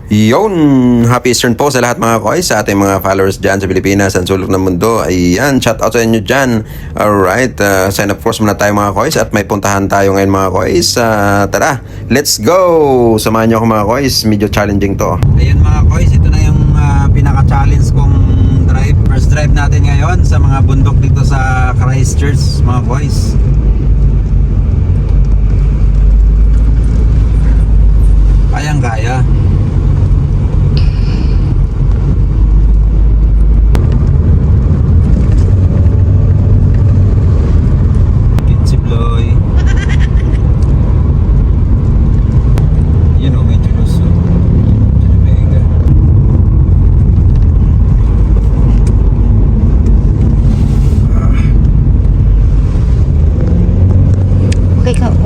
Yon, happy Eastern po sa lahat mga koys, sa ating mga followers dyan sa Pilipinas, sa sulok ng mundo. Ayan, shout out sa inyo dyan. Alright, sign up course muna tayo mga koys at may puntahan tayo ngayon mga koys. Tara, let's go! Samahan nyo ako mga koys, medyo challenging to. Ayan mga koys, ito na yung pinaka-challenge kong drive. First drive natin ngayon sa mga bundok dito sa Christchurch mga koys. Kayang-kaya.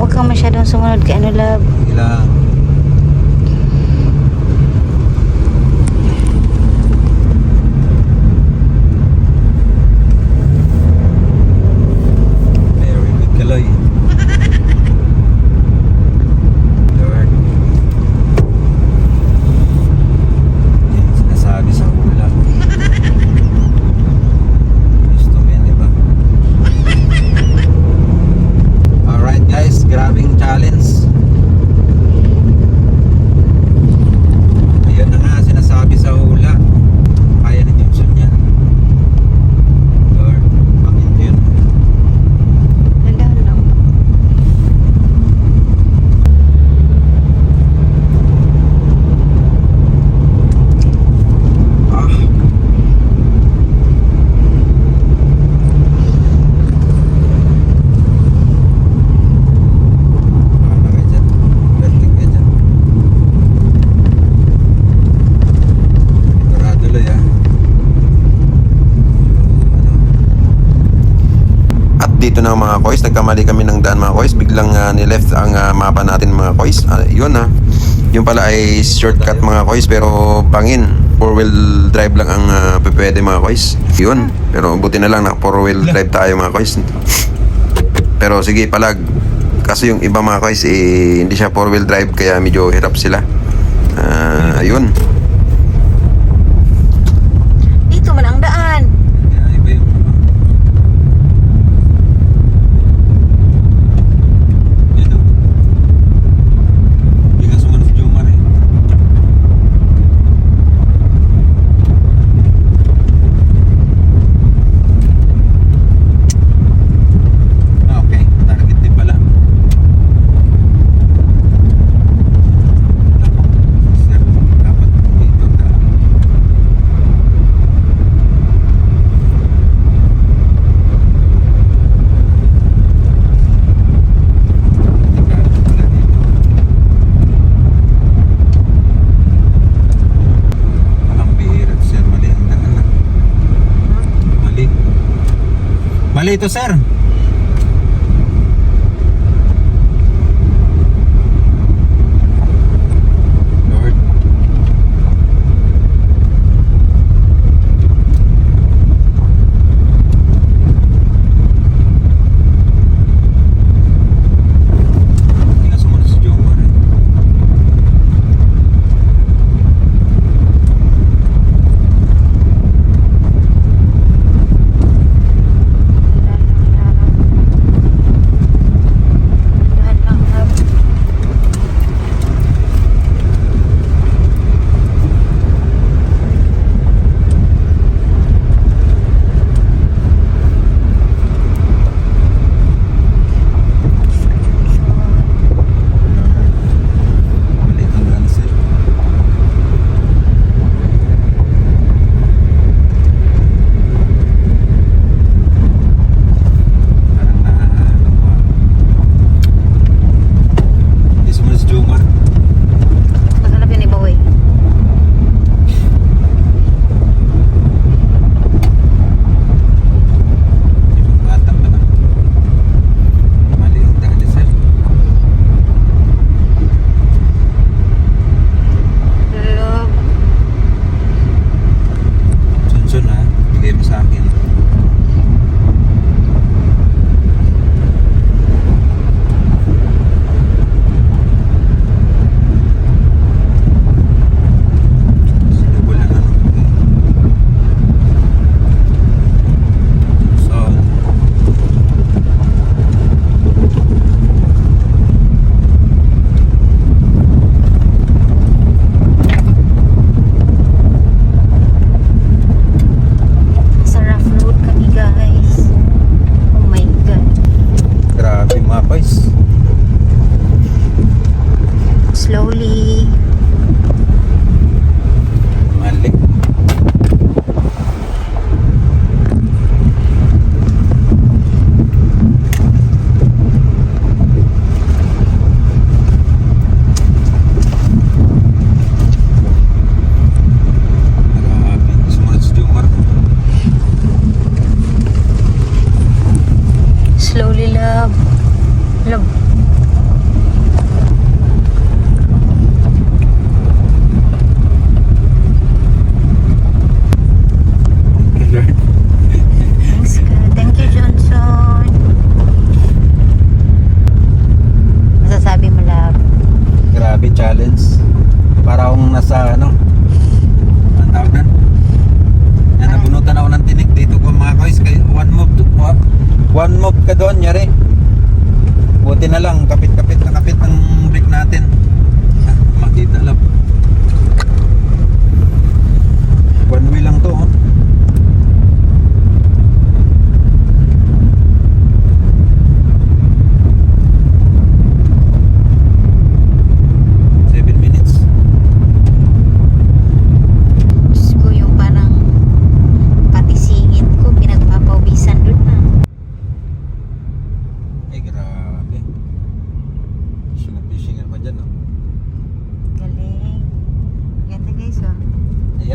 Huwag kang masyadong sumunod kay ano, love. Ilang. Very good kaloy. Lord. Yan sinasabi sa hula. Gusto mo yan, diba? Alright guys, grabing challenge. Ayan na nga, sinasabi sa hula. Kaya ni Jimson yan. Lord, bakit yun? Landahan lang. Dito na mga koys, nagkamali kami ng daan mga koys, biglang nileft ang mapa natin mga koys. Yun yun pala ay shortcut mga koys, pero bangin, 4-wheel drive lang ang pwede mga koys. Yun, pero buti na lang na 4-wheel drive tayo mga koys. Pero sige palag, kasi yung iba mga koys hindi siya 4-wheel drive, kaya medyo hirap sila. Ayun. Dito man ang daan. Mali ito sir. Lord. Hindi na sumunod si Jomar eh.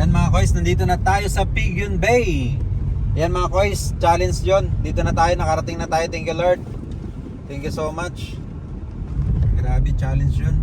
Yan mga kois, nandito na tayo sa Piguan Bay. Yan mga kois, challenge yun. Dito na tayo, nakarating na tayo. Thank you Lord. Thank you so much. Grabe, challenge yun.